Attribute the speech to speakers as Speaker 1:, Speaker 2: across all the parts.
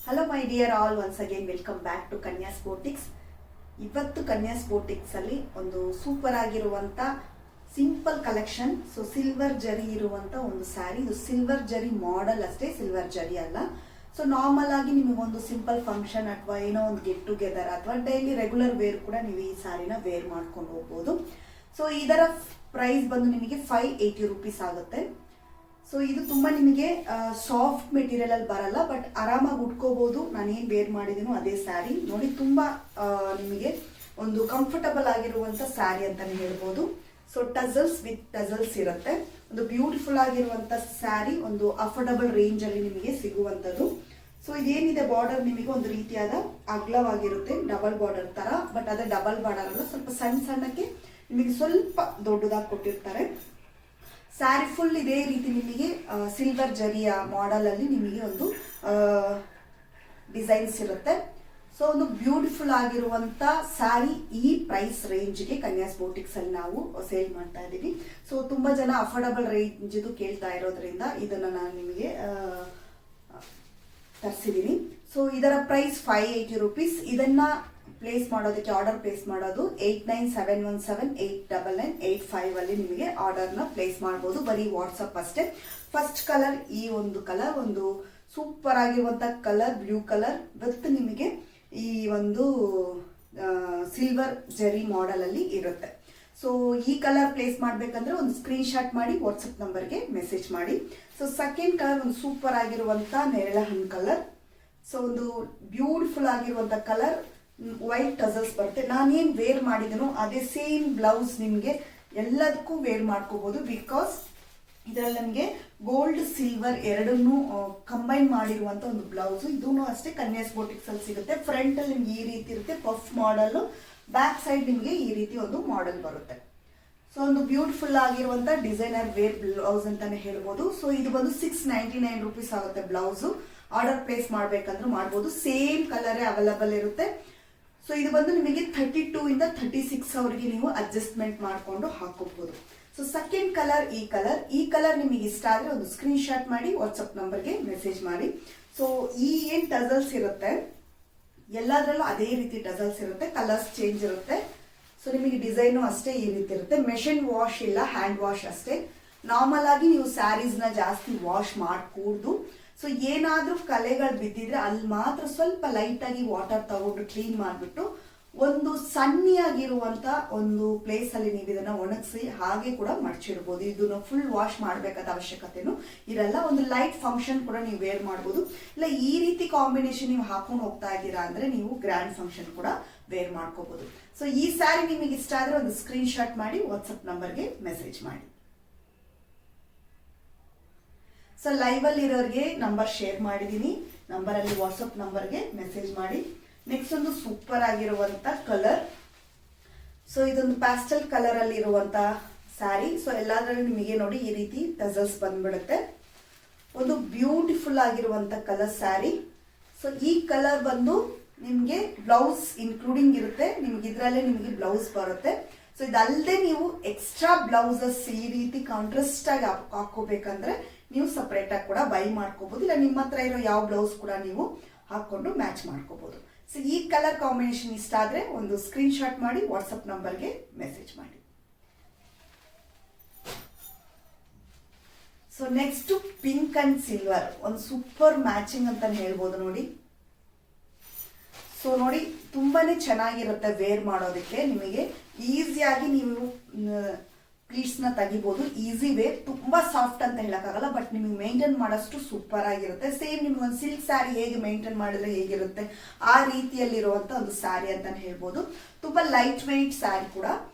Speaker 1: Hello my dear all, once again welcome back to Kanya's boutiques. ಇವತ್ತು ಕನ್ಯಾಸ್ ಬೋಟಿಕ್ಸ್ ಅಲ್ಲಿ ಒಂದು super ಆಗಿರುವಂತ ಸಿಂಪಲ್ ಕಲೆಕ್ಷನ್. ಸೊ ಸಿಲ್ವರ್ ಜರಿ ಇರುವಂತ ಒಂದು ಸ್ಯಾರಿ. ಇದು ಸಿಲ್ವರ್ ಜರಿ ಮಾಡೆಲ್ ಅಷ್ಟೇ, ಸಿಲ್ವರ್ ಜರಿ ಅಲ್ಲ. ಸೊ ನಾರ್ಮಲ್ ಆಗಿ ನಿಮಗೆ ಒಂದು ಸಿಂಪಲ್ ಫಂಕ್ಷನ್ ಅಥವಾ ಏನೋ ಒಂದು ಗೆಟ್ ಟುಗೆದರ್ ಅಥವಾ ಡೈಲಿ ರೆಗ್ಯುಲರ್ ವೇರ್ ಕೂಡ ನೀವು ಈ ಸ್ಯಾರಿನ ವೇರ್ ಮಾಡ್ಕೊಂಡು ಹೋಗ್ಬೋದು. ಸೊ ಇದರ ಪ್ರೈಸ್ ಬಂದು ನಿಮಗೆ 580 ರೂಪೀಸ್ ಆಗುತ್ತೆ. ಸೊ ಇದು ತುಂಬಾ ನಿಮಗೆ ಸಾಫ್ಟ್ ಮೆಟೀರಿಯಲ್ ಅಲ್ಲಿ ಬರಲ್ಲ, ಬಟ್ ಆರಾಮಾಗಿ ಉಟ್ಕೋಬಹುದು. ನಾನೇನ್ ವೇರ್ ಮಾಡಿದೀನೋ ಅದೇ ಸ್ಯಾರಿ ನೋಡಿ. ತುಂಬಾ ನಿಮಗೆ ಒಂದು ಕಂಫರ್ಟಬಲ್ ಆಗಿರುವಂತ ಸ್ಯಾರಿ ಅಂತಾನೆ ಹೇಳ್ಬೋದು. ಸೊ ಟಸಲ್ಸ್ ವಿತ್ ಟಸಲ್ಸ್ ಇರುತ್ತೆ. ಒಂದು ಬ್ಯೂಟಿಫುಲ್ ಆಗಿರುವಂತ ಸ್ಯಾರಿ, ಒಂದು ಅಫೋರ್ಡಬಲ್ ರೇಂಜ್ ಅಲ್ಲಿ ನಿಮಗೆ ಸಿಗುವಂತದ್ದು. ಸೊ ಇದೇನಿದೆ ಬಾರ್ಡರ್ ನಿಮಗೆ ಒಂದು ರೀತಿಯಾದ ಅಗಲವಾಗಿರುತ್ತೆ, ಡಬಲ್ ಬಾರ್ಡರ್ ತರ. ಬಟ್ ಅದೇ ಡಬಲ್ ಬಾರ್ಡರ್ ಅಲ್ಲ, ಸ್ವಲ್ಪ ಸಣ್ಣ ಸಣ್ಣಕ್ಕೆ ನಿಮಗೆ ಸ್ವಲ್ಪ ದೊಡ್ಡದಾಗಿ ಕೊಟ್ಟಿರ್ತಾರೆ. ಸ್ಯಾರಿ ಫುಲ್ ಇದೇ ರೀತಿ ನಿಮಗೆ ಸಿಲ್ವರ್ ಜರಿಯ ಮಾಡೆಲ್ ಅಲ್ಲಿ ನಿಮಗೆ ಒಂದು ಡಿಸೈನ್ಸ್ ಇರುತ್ತೆ. ಸೊ ಒಂದು ಬ್ಯೂಟಿಫುಲ್ ಆಗಿರುವಂತ ಸ್ಯಾರಿ ಈ ಪ್ರೈಸ್ ರೇಂಜ್ಗೆ ಕನ್ಯಾಸ್ ಬೋಟಿಕ್ಸ್ ಅಲ್ಲಿ ನಾವು ಸೇಲ್ ಮಾಡ್ತಾ ಇದ್ದೀವಿ. ಸೊ ತುಂಬಾ ಜನ ಅಫೋರ್ಡಬಲ್ ರೇಂಜ್ ಇದು ಕೇಳ್ತಾ ಇರೋದ್ರಿಂದ ಇದನ್ನ ನಾನು ನಿಮಗೆ ತರಿಸಿದೀನಿ. ಸೊ ಇದರ ಪ್ರೈಸ್ 580 ರೂಪೀಸ್. ಇದನ್ನ ಪ್ಲೇಸ್ ಮಾಡೋದಕ್ಕೆ, ಆರ್ಡರ್ ಪ್ಲೇಸ್ ಮಾಡೋದು 8971789985 ಅಲ್ಲಿ ನಿಮಗೆ ಆರ್ಡರ್ ನ ಪ್ಲೇಸ್ ಮಾಡಬಹುದು. ಬರೀ ವಾಟ್ಸಪ್ ಅಷ್ಟೇ. ಫಸ್ಟ್ ಕಲರ್ ಈ ಒಂದು ಕಲರ್, ಒಂದು ಸೂಪರ್ ಆಗಿರುವಂತ ಕಲರ್, ಬ್ಲೂ ಕಲರ್ ವಿತ್ ನಿಮಗೆ ಈ ಒಂದು ಸಿಲ್ವರ್ ಜರಿ ಮಾಡೆಲ್ ಅಲ್ಲಿ ಇರುತ್ತೆ. ಸೊ ಈ ಕಲರ್ ಪ್ಲೇಸ್ ಮಾಡ್ಬೇಕಂದ್ರೆ ಒಂದು ಸ್ಕ್ರೀನ್ ಶಾಟ್ ಮಾಡಿ ವಾಟ್ಸಪ್ ನಂಬರ್ಗೆ ಮೆಸೇಜ್ ಮಾಡಿ. ಸೊ ಸೆಕೆಂಡ್ ಕಲರ್ ಒಂದು ಸೂಪರ್ ಆಗಿರುವಂತ ನೇರಳೆ ಹಣ್ಣು ಕಲರ್. ಸೊ ಒಂದು ಬ್ಯೂಟಿಫುಲ್ ಆಗಿರುವಂತ ಕಲರ್, ವೈಟ್ ಟಸಲ್ಸ್ ಬರುತ್ತೆ. ನಾನೇನ್ ವೇರ್ ಮಾಡಿದನೋ ಅದೇ ಸೇಮ್ ಬ್ಲೌಸ್ ನಿಮ್ಗೆ ಎಲ್ಲದಕ್ಕೂ ವೇರ್ ಮಾಡ್ಕೋಬಹುದು. ಬಿಕಾಸ್ ಇದರಲ್ಲಿ ನಮಗೆ ಗೋಲ್ಡ್ ಸಿಲ್ವರ್ ಎರಡನ್ನೂ ಕಂಬೈನ್ ಮಾಡಿರುವಂತ ಒಂದು ಬ್ಲೌಸ್. ಇದೂ ಅಷ್ಟೇ ಕನ್ಯಾಸ್ ಬೋಟಿಕ್ಸ್ ಅಲ್ಲಿ ಸಿಗುತ್ತೆ. ಫ್ರಂಟ್ ಅಲ್ಲಿ ನಿಮ್ಗೆ ಈ ರೀತಿ ಇರುತ್ತೆ ಪಫ್ ಮಾಡೆಲ್, ಬ್ಯಾಕ್ ಸೈಡ್ ನಿಮ್ಗೆ ಈ ರೀತಿ ಒಂದು ಮಾಡೆಲ್ ಬರುತ್ತೆ. ಸೊ ಒಂದು ಬ್ಯೂಟಿಫುಲ್ ಆಗಿರುವಂತ ಡಿಸೈನರ್ ವೇರ್ ಬ್ಲೌಸ್ ಅಂತಾನೆ ಹೇಳ್ಬೋದು. ಸೊ ಇದು ಬಂದು 699 ರೂಪೀಸ್ ಆಗುತ್ತೆ ಬ್ಲೌಸ್. ಆರ್ಡರ್ ಪ್ಲೇಸ್ ಮಾಡ್ಬೇಕಂದ್ರೂ ಮಾಡ್ಬೋದು. ಸೇಮ್ ಕಲರ್ ಅವೈಲಬಲ್ ಇರುತ್ತೆ. ಸೊ ಇದು ಬಂದು ನಿಮಗೆ 32 ಇಂದ 36 ಅವರಿಗೆ ನೀವು ಅಡ್ಜಸ್ಟ್ಮೆಂಟ್ ಮಾಡ್ಕೊಂಡು ಹಾಕೋಬಹುದು. ಸೊ ಸೆಕೆಂಡ್ ಕಲರ್ ಈ ಕಲರ್ ನಿಮಗೆ ಇಷ್ಟ ಆದ್ರೆ ಒಂದು ಸ್ಕ್ರೀನ್ ಶಾಟ್ ಮಾಡಿ ವಾಟ್ಸ್ಆಪ್ ನಂಬರ್ಗೆ ಮೆಸೇಜ್ ಮಾಡಿ. ಸೊ ಈ ಏನ್ ಟಸಲ್ಸ್ ಇರುತ್ತೆ ಎಲ್ಲದರಲ್ಲೂ ಅದೇ ರೀತಿ ಟಸಲ್ಸ್ ಇರುತ್ತೆ, ಕಲರ್ಸ್ ಚೇಂಜ್ ಇರುತ್ತೆ. ಸೊ ನಿಮಗೆ ಡಿಸೈನು ಅಷ್ಟೇ ಈ ರೀತಿ ಇರುತ್ತೆ. ಮೆಷಿನ್ ವಾಶ್ ಇಲ್ಲ, ಹ್ಯಾಂಡ್ ವಾಶ್ ಅಷ್ಟೇ. ನಾರ್ಮಲ್ ಆಗಿ ನೀವು ಸ್ಯಾರೀಸ್ ನ ಜಾಸ್ತಿ ವಾಶ್ ಮಾಡಕೂಡ್ದು. ಸೊ ಏನಾದ್ರೂ ಕಲೆಗಳು ಬಿದ್ದಿದ್ರೆ ಅಲ್ಲಿ ಮಾತ್ರ ಸ್ವಲ್ಪ ಲೈಟ್ ಆಗಿ ವಾಟರ್ ತಗೊಂಡು ಕ್ಲೀನ್ ಮಾಡ್ಬಿಟ್ಟು ಒಂದು ಸಣ್ಣಿಯಾಗಿರುವಂತ ಒಂದು ಪ್ಲೇಸ್ ಅಲ್ಲಿ ನೀವು ಇದನ್ನ ಒಣಗಿಸಿ ಹಾಗೆ ಕೂಡ ಮಡ್ಚಿಡ್ಬೋದು. ಇದನ್ನ ಫುಲ್ ವಾಶ್ ಮಾಡ್ಬೇಕಾದ ಅವಶ್ಯಕತೆನೂ ಇರಲ್ಲ. ಒಂದು ಲೈಟ್ ಫಂಕ್ಷನ್ ಕೂಡ ನೀವು ವೇರ್ ಮಾಡ್ಬೋದು. ಇಲ್ಲ ಈ ರೀತಿ ಕಾಂಬಿನೇಷನ್ ನೀವು ಹಾಕೊಂಡು ಹೋಗ್ತಾ ಇದ್ದೀರಾ ಅಂದ್ರೆ ನೀವು ಗ್ರ್ಯಾಂಡ್ ಫಂಕ್ಷನ್ ಕೂಡ ವೇರ್ ಮಾಡ್ಕೋಬಹುದು. ಸೊ ಈ ಸ್ಯಾರಿ ನಿಮಗೆ ಇಷ್ಟ ಆದ್ರೆ ಒಂದು ಸ್ಕ್ರೀನ್ ಶಾಟ್ ಮಾಡಿ ವಾಟ್ಸ್ಆಪ್ ನಂಬರ್ಗೆ ಮೆಸೇಜ್ ಮಾಡಿ. ಸೊ ಲೈವ್ ಅಲ್ಲಿ ಇರೋರಿಗೆ ನಂಬರ್ ಶೇರ್ ಮಾಡಿದೀನಿ, ನಂಬರ್ ಅಲ್ಲಿ ವಾಟ್ಸ್ಆಪ್ ನಂಬರ್ಗೆ ಮೆಸೇಜ್ ಮಾಡಿ. ನೆಕ್ಸ್ಟ್ ಒಂದು ಸೂಪರ್ ಆಗಿರುವಂತ ಕಲರ್. ಸೊ ಇದೊಂದು ಪ್ಯಾಸ್ಟಲ್ ಕಲರ್ ಅಲ್ಲಿ ಇರುವಂತ ಸ್ಯಾರಿ. ಸೊ ಎಲ್ಲಾದ್ರಲ್ಲಿ ನಿಮಗೆ ನೋಡಿ ಈ ರೀತಿ ಟಸಲ್ಸ್ ಬಂದ್ಬಿಡುತ್ತೆ. ಒಂದು ಬ್ಯೂಟಿಫುಲ್ ಆಗಿರುವಂತ ಕಲರ್ ಸ್ಯಾರಿ. ಸೊ ಈ ಕಲರ್ ಬಂದು ನಿಮ್ಗೆ ಬ್ಲೌಸ್ ಇನ್ಕ್ಲೂಡಿಂಗ್ ಇರುತ್ತೆ. ನಿಮ್ಗೆ ಇದ್ರಲ್ಲೇ ನಿಮಗೆ ಬ್ಲೌಸ್ ಬರುತ್ತೆ. ಸೊ ಇದಲ್ಲದೆ ನೀವು ಎಕ್ಸ್ಟ್ರಾ ಬ್ಲೌಸಸ್ ಈ ರೀತಿ ಕಾಂಟ್ರಾಸ್ಟ್ ಆಗಿ ಹಾಕೋಬೇಕಂದ್ರೆ ನೀವು ಸಪರೇಟ್ ಆಗಿ ಕೂಡ ಬೈ ಮಾಡ್ಕೋಬಹುದು. ಇಲ್ಲ ನಿಮ್ಮ ಹತ್ರ ಇರೋ ಯಾವ ಬ್ಲೌಸ್ ಕೂಡ ನೀವು ಹಾಕೊಂಡು ಮ್ಯಾಚ್ ಮಾಡ್ಕೋಬಹುದು. ಸೊ ಈ ಕಲರ್ ಕಾಂಬಿನೇಷನ್ ಇಷ್ಟ ಆದ್ರೆ ಒಂದು ಸ್ಕ್ರೀನ್ ಶಾಟ್ ಮಾಡಿ ವಾಟ್ಸ್ಆಪ್ ನಂಬರ್ಗೆ ಮೆಸೇಜ್ ಮಾಡಿ. So next pink and silver, ಒಂದು ಸೂಪರ್ ಮ್ಯಾಚಿಂಗ್ ಅಂತಾನೆ ಹೇಳ್ಬೋದು ನೋಡಿ. ಸೊ ನೋಡಿ ತುಂಬಾನೇ ಚೆನ್ನಾಗಿರುತ್ತೆ ವೇರ್ ಮಾಡೋದಕ್ಕೆ. ನಿಮಗೆ ಈಸಿಯಾಗಿ ನೀವು ಪ್ಲೀಟ್ಸ್ ನ ತೆಗಿಬಹುದು. ಈಸಿ ವೇರ್, ತುಂಬಾ ಸಾಫ್ಟ್ ಅಂತ ಹೇಳಕ್ಕಾಗಲ್ಲ, ಬಟ್ ನಿಮಗೆ ಮೇಂಟೈನ್ ಮಾಡೋಷ್ಟು ಸೂಪರ್ ಆಗಿರುತ್ತೆ. ಸೇಮ್ ನಿಮ್ಗೆ ಒಂದು ಸಿಲ್ಕ್ ಸ್ಯಾರಿ ಹೇಗೆ ಮೇಂಟೈನ್ ಮಾಡಿದ್ರೆ ಹೇಗಿರುತ್ತೆ ಆ ರೀತಿಯಲ್ಲಿರುವಂತ ಒಂದು ಸ್ಯಾರಿ ಅಂತಾನೆ ಹೇಳ್ಬೋದು. ತುಂಬಾ ಲೈಟ್ ವೆಯ್ಟ್ ಸ್ಯಾರಿ ಕೂಡ.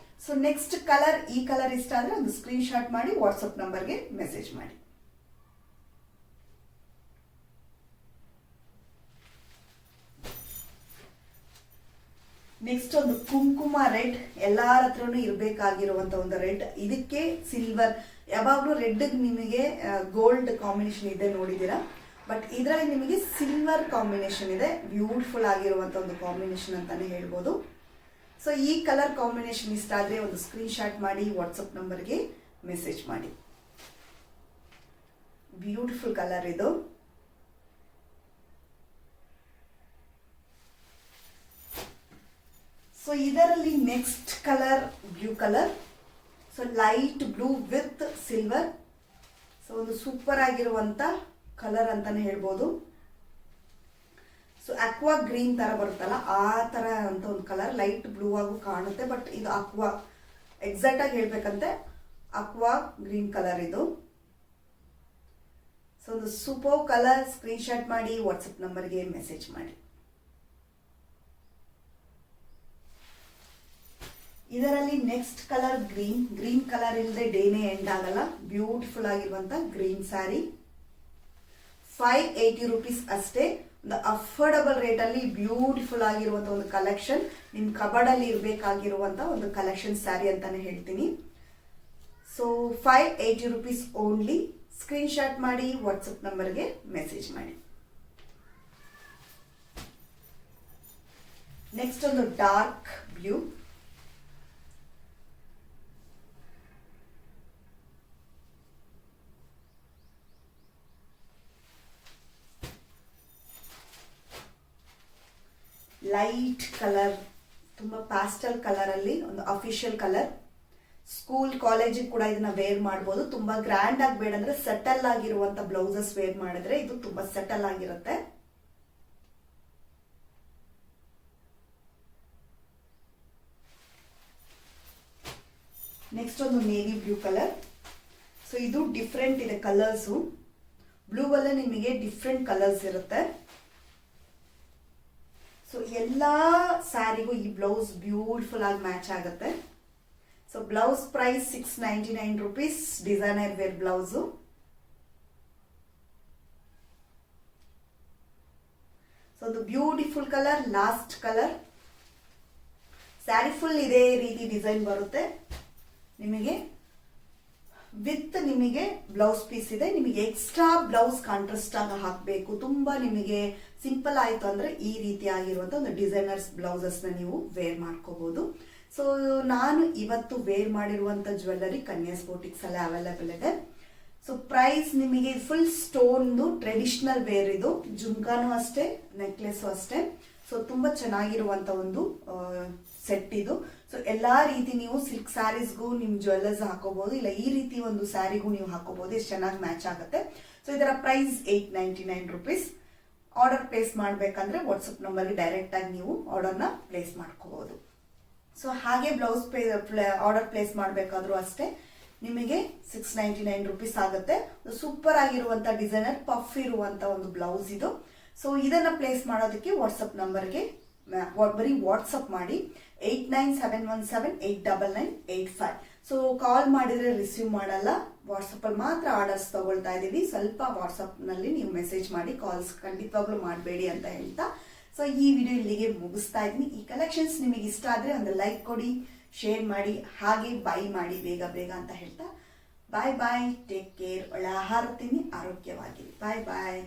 Speaker 1: ಸೊ ನೆಕ್ಸ್ಟ್ ಕಲರ್ ಈ ಕಲರ್ ಇಷ್ಟ ಆದ್ರೆ ಒಂದು ಸ್ಕ್ರೀನ್ ಶಾಟ್ ಮಾಡಿ ವಾಟ್ಸ್ಆಪ್ ನಂಬರ್ಗೆ ಮೆಸೇಜ್ ಮಾಡಿ. ನೆಕ್ಸ್ಟ್ ಒಂದು ಕುಂಕುಮ ರೆಡ್, ಎಲ್ಲಾರ ಹತ್ರನೂ ಇರಬೇಕಾಗಿರುವಂತ ಒಂದು ರೆಡ್. ಇದಕ್ಕೆ ಸಿಲ್ವರ್, ಯಾವಾಗ್ಲೂ ರೆಡ್ ನಿಮಗೆ ಗೋಲ್ಡ್ ಕಾಂಬಿನೇಷನ್ ಇದೆ ನೋಡಿದೀರಾ, ಬಟ್ ಇದರಲ್ಲಿ ನಿಮಗೆ ಸಿಲ್ವರ್ ಕಾಂಬಿನೇಷನ್ ಇದೆ. ಬ್ಯೂಟಿಫುಲ್ ಆಗಿರುವಂತ ಒಂದು ಕಾಂಬಿನೇಷನ್ ಅಂತಾನೆ ಹೇಳ್ಬೋದು. ಸೊ ಈ ಕಲರ್ ಕಾಂಬಿನೇಷನ್ ಇಷ್ಟ ಆದ್ರೆ ಒಂದು ಸ್ಕ್ರೀನ್ ಶಾಟ್ ಮಾಡಿ ವಾಟ್ಸ್ಆಪ್ ನಂಬರ್ಗೆ ಮೆಸೇಜ್ ಮಾಡಿ. ಬ್ಯೂಟಿಫುಲ್ ಕಲರ್ ಇದು. ಇದರಲ್ಲಿ next colour blue colour. So light blue with silver. So ಒಂದು ಸೂಪರ್ ಆಗಿರುವಂತ ಕಲರ್ ಅಂತಾನೆ ಹೇಳ್ಬೋದು. ಸೊ ಅಕ್ವಾ ಗ್ರೀನ್ ತರ ಬರುತ್ತಲ್ಲ ಆ ತರ ಅಂತ ಒಂದು ಕಲರ್, ಲೈಟ್ ಬ್ಲೂ ಆಗು ಕಾಣುತ್ತೆ, ಬಟ್ ಇದು ಅಕ್ವಾ, ಎಕ್ಸಾಕ್ಟ್ ಆಗಿ ಹೇಳ್ಬೇಕಂತೆ ಅಕ್ವಾ ಗ್ರೀನ್ ಕಲರ್ ಇದು. ಸೊ ಒಂದು ಸೂಪರ್ ಕಲರ್. ಸ್ಕ್ರೀನ್ ಶಾಟ್ ಮಾಡಿ ವಾಟ್ಸಪ್ ನಂಬರ್ಗೆ ಮೆಸೇಜ್ ಮಾಡಿ. ಇದರಲ್ಲಿ ನೆಕ್ಸ್ಟ್ ಕಲರ್ ಗ್ರೀನ್ ಕಲರ್ ಇಲ್ಲದೆ ಡೇನೇ ಎಂಡ್ ಆಗಲ್ಲ. ಬ್ಯೂಟಿಫುಲ್ ಆಗಿರುವಂತ ಗ್ರೀನ್ ಸ್ಯಾರಿ. 580 rupees ಅಷ್ಟೇ. ಒಂದು ಅಫೋರ್ಡಬಲ್ ರೇಟ್ ಅಲ್ಲಿ ಬ್ಯೂಟಿಫುಲ್ ಆಗಿರುವಂತ ಒಂದು ಕಲೆಕ್ಷನ್, ನಿಮ್ ಕಬರ್ಡ್ ಅಲ್ಲಿ ಇರಬೇಕಾಗಿರುವಂತ ಒಂದು ಕಲೆಕ್ಷನ್ ಸ್ಯಾರಿ ಅಂತಾನೆ ಹೇಳ್ತೀನಿ. So 580 rupees only. Screen shot ಮಾಡಿ ವಾಟ್ಸಪ್ ನಂಬರ್ಗೆ ಮೆಸೇಜ್ ಮಾಡಿ. ನೆಕ್ಸ್ಟ್ ಒಂದು ಡಾರ್ಕ್ ಬ್ಲೂ. ಲೈಟ್ ಕಲರ್, ತುಂಬಾ ಪ್ಯಾಸ್ಟಲ್ ಕಲರ್ ಅಲ್ಲಿ ಒಂದು ಅಫಿಷಿಯಲ್ ಕಲರ್. ಸ್ಕೂಲ್ ಕಾಲೇಜಿಗೆ ಕೂಡ ಇದನ್ನ ವೇರ್ ಮಾಡಬಹುದು. ತುಂಬಾ ಗ್ರ್ಯಾಂಡ್ ಆಗಿ ಬೇಡ ಅಂದ್ರೆ ಸೆಟಲ್ ಆಗಿರುವಂತ ಬ್ಲೌಸಸ್ ವೇರ್ ಮಾಡಿದ್ರೆ ಇದು ತುಂಬಾ ಸೆಟಲ್ ಆಗಿರುತ್ತೆ. ನೆಕ್ಸ್ಟ್ ಒಂದು ನೇವಿ ಬ್ಲೂ ಕಲರ್. ಸೊ ಇದು ಡಿಫ್ರೆಂಟ್ ಇದೆ ಕಲರ್ಸ್. ಬ್ಲೂ ಅಲ್ಲೇ ನಿಮಗೆ ಡಿಫ್ರೆಂಟ್ ಕಲರ್ಸ್ ಇರುತ್ತೆ. ಸೊ ಎಲ್ಲಾ ಸ್ಯಾರಿಗೂ ಈ ಬ್ಲೌಸ್ ಬ್ಯೂಟಿಫುಲ್ ಆಗಿ ಮ್ಯಾಚ್ ಆಗುತ್ತೆ. So blouse price 699 rupees, designer wear blouse. So ಒಂದು beautiful colour, last colour. Sari full ಇದೇ ರೀತಿ ಡಿಸೈನ್ ಬರುತ್ತೆ ನಿಮಗೆ. ವಿತ್ ನಿಮಗೆ ಬ್ಲೌಸ್ ಪೀಸ್ ಇದೆ. ನಿಮಗೆ ಎಕ್ಸ್ಟ್ರಾ ಬ್ಲೌಸ್ ಕಾಂಟ್ರಾಸ್ಟ್ ಆಗಿ ಹಾಕಬೇಕು, ತುಂಬಾ ನಿಮಗೆ ಸಿಂಪಲ್ ಆಯ್ತು ಅಂದ್ರೆ ಈ ರೀತಿ ಆಗಿರುವಂತ ಒಂದು ಡಿಸೈನರ್ಸ್ ಬ್ಲೌಸಸ್ ನ ನೀವು ವೇರ್ ಮಾಡ್ಕೋಬಹುದು. ಸೊ ನಾನು ಇವತ್ತು ವೇರ್ ಮಾಡಿರುವಂತ ಜ್ಯುವೆಲ್ಲರಿ ಕನ್ಯಾಸ್ ಬೊಟಿಕ್ಸ್ ಅಲ್ಲೇ ಅವೈಲೇಬಲ್ ಇದೆ. ಸೊ ಪ್ರೈಸ್ ನಿಮಗೆ ಫುಲ್ ಸ್ಟೋನ್ ಟ್ರೆಡಿಷನಲ್ ವೇರ್ ಇದು. ಜುಮ್ಕಾನು ಅಷ್ಟೇ, ನೆಕ್ಲೆಸ್ ಅಷ್ಟೇ. ಸೊ ತುಂಬಾ ಚೆನ್ನಾಗಿರುವಂತ ಒಂದು ಸೆಟ್ ಇದು. ಸೊ ಎಲ್ಲಾ ರೀತಿ ನೀವು ಸಿಲ್ಕ್ ಸ್ಯಾರೀಸ್ಗೂ ನಿಮ್ ಜ್ಯುವೆಲ್ಲರ್ಸ್ ಹಾಕೋಬಹುದು, ಇಲ್ಲ ಈ ರೀತಿ ಒಂದು ಸ್ಯಾರಿಗೂ ನೀವು ಹಾಕೋಬಹುದು. ಎಷ್ಟು ಚೆನ್ನಾಗಿ ಮ್ಯಾಚ್ ಆಗುತ್ತೆ. ಸೊ ಇದರ ಪ್ರೈಸ್ 899 rupees. ಆರ್ಡರ್ ಪ್ಲೇಸ್ ಮಾಡ್ಬೇಕಂದ್ರೆ ವಾಟ್ಸಪ್ ನಂಬರ್ಗೆ ಡೈರೆಕ್ಟ್ ಆಗಿ ನೀವು ಆರ್ಡರ್ನ ಪ್ಲೇಸ್ ಮಾಡ್ಕೋಬಹುದು. ಸೊ ಹಾಗೆ ಬ್ಲೌಸ್ ಆರ್ಡರ್ ಪ್ಲೇಸ್ ಮಾಡಬೇಕಾದ್ರೂ ಅಷ್ಟೇ ನಿಮಗೆ 699 rupees ಆಗುತ್ತೆ. ಸೂಪರ್ ಆಗಿರುವಂತ ಡಿಸೈನರ್ ಪಫ್ ಇರುವಂತ ಒಂದು ಬ್ಲೌಸ್ ಇದು. ಸೊ ಇದನ್ನ ಪ್ಲೇಸ್ ಮಾಡೋದಕ್ಕೆ ವಾಟ್ಸಪ್ ನಂಬರ್ಗೆ ಬರೀ ವಾಟ್ಸಪ್ ಮಾಡಿ 8971789985. ಸೊ ಕಾಲ್ ಮಾಡಿದ್ರೆ ರಿಸೀವ್ ಮಾಡಲ್ಲ, ವಾಟ್ಸಪ್ ಅಲ್ಲಿ ಮಾತ್ರ ಆರ್ಡರ್ಸ್ ತಗೊಳ್ತಾ ಇದೀವಿ. ಸ್ವಲ್ಪ ವಾಟ್ಸಪ್ ನಲ್ಲಿ ನೀವು ಮೆಸೇಜ್ ಮಾಡಿ, ಕಾಲ್ಸ್ ಖಂಡಿತವಾಗ್ಲೂ ಮಾಡಬೇಡಿ ಅಂತ ಹೇಳ್ತಾ ಸೊ ಈ ವಿಡಿಯೋ ಇಲ್ಲಿಗೆ ಮುಗಿಸ್ತಾ ಇದೀನಿ. ಈ ಕಲೆಕ್ಷನ್ಸ್ ನಿಮಗೆ ಇಷ್ಟ ಆದ್ರೆ ಒಂದು ಲೈಕ್ ಕೊಡಿ, ಶೇರ್ ಮಾಡಿ, ಹಾಗೆ ಬೈ ಮಾಡಿ ಬೇಗ ಬೇಗ ಅಂತ ಹೇಳ್ತಾ ಬಾಯ್ ಬಾಯ್. Take care. ಒಳ್ಳೆ ಆಹಾರ ತಿನ್ನಿ, ಆರೋಗ್ಯವಾಗಿರಿ. ಬಾಯ್ ಬಾಯ್.